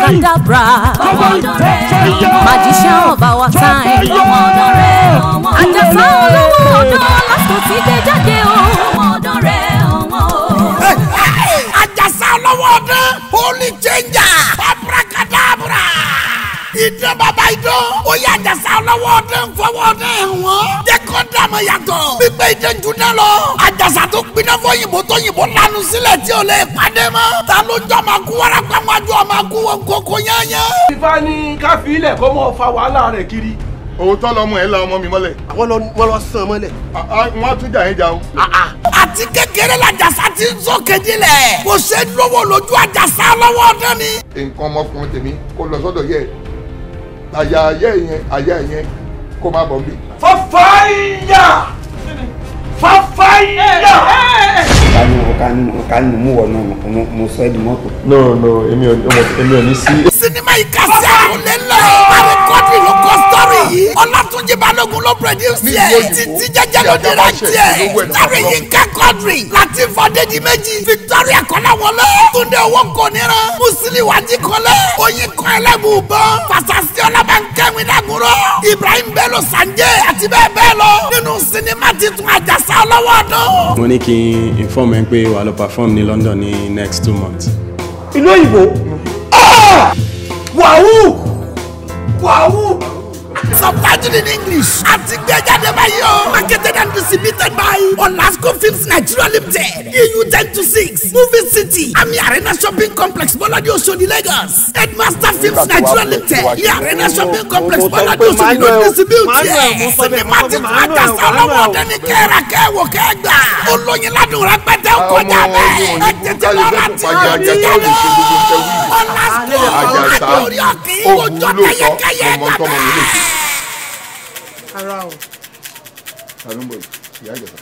abracadabra. Magician of our time. Ajasa Olowodan lásìkò tí dé jáde o. Ajasa Olowodan holy changer abracadabra. Ìdán bàbá ìdán ó yá Ajasa Olowodan fọwọ́dán ẹ̀wọ̀n jẹ́ kó dàmọ́ yàtọ̀ pípẹ́ ìdán júná lọ. Ajasa tó gbiná fún òyìnbó tó yìnbó lanu sílẹ̀ tí ò lè pàdé mọ́. Ta ló jọ máa kú wárápá wájú ọmọ akú wọn kókó yányá. Ifá ní káfí ilẹ̀ kó mọ̀ fa wàhálà rẹ̀ kiri. Òótọ́ lọmọ ẹ̀ la ọmọ mi mọ́lẹ̀. Wọ́n lọ sàn mọ́lẹ̀. Wọ́n tún jà yín jà o. Àti kékeré l'Ajasa ti ń sókè dilẹ̀. Kò ṣe lówó lójú Ajasa Olowodan ni. Nǹkan ọmọkùnrin tèmi kó lọ sọ́dọ̀ yẹ àyà yẹn kó má bọ̀ bí. Fàfáyà! Ọ̀kanu mú wọ̀ náà mo sọ ẹ́ di mọ́tò. No, èmi ò ní sí. Sinimá yìí ká sí àrùlé lọ. Àríkọ́dì ló kọ́ sítórì yìí. Ọlátúnjí Balógun ló pẹ̀díùsì ẹ̀. Títí jẹ́jẹ́ ló dírẹ́kìtì ẹ̀. Sáré yìí ká kọ́dìrì. Láti fọdéjì méjì. Victoria Kọ́láwọlé. Túndé owó kò níran. Musili Wájí kọ́lé. Oyin kọ́ ẹlẹ́bù bọ́n. Fàṣàsí ọlọ́bànkẹ́wìn dàgúrọ̀. Ibrahim Bello Sanjay àti bẹ́ẹ̀ bẹ́ẹ̀ lọ. Nínú sinimá titun Ajasa Olowodan. Mo ní kí n inform ẹ pé wà lọ perform ní London ní next 2 months. Ìlú òyìnbó. Wahoo! Subtitled in English. Àti gbé jáde báyìí o. Marketed and distributed by Olasco Films Nigeria Limited. EU 10-6. Movie City. Ami Arena Shopping Complex Bolade Oshodi Lagos. Headmaster Films Nigeria Limited. Ní Arena Shopping Complex Bolade Oshodi ló distribute ẹ̀. Sinimá ti fún Ajasa Olowodan ní kẹ́ra kẹ́wò kẹ́gbà. Olóyin ládùn rẹpẹtẹ kọjá bẹ́ẹ̀. Ẹ tètè lọ́ra tí ó ti jáde. Olasco àtòrí ọ̀kì ojọ́ kẹyẹkẹyẹ gbàgbẹ́. Àlùmbọ̀ ìyá Àjàsà.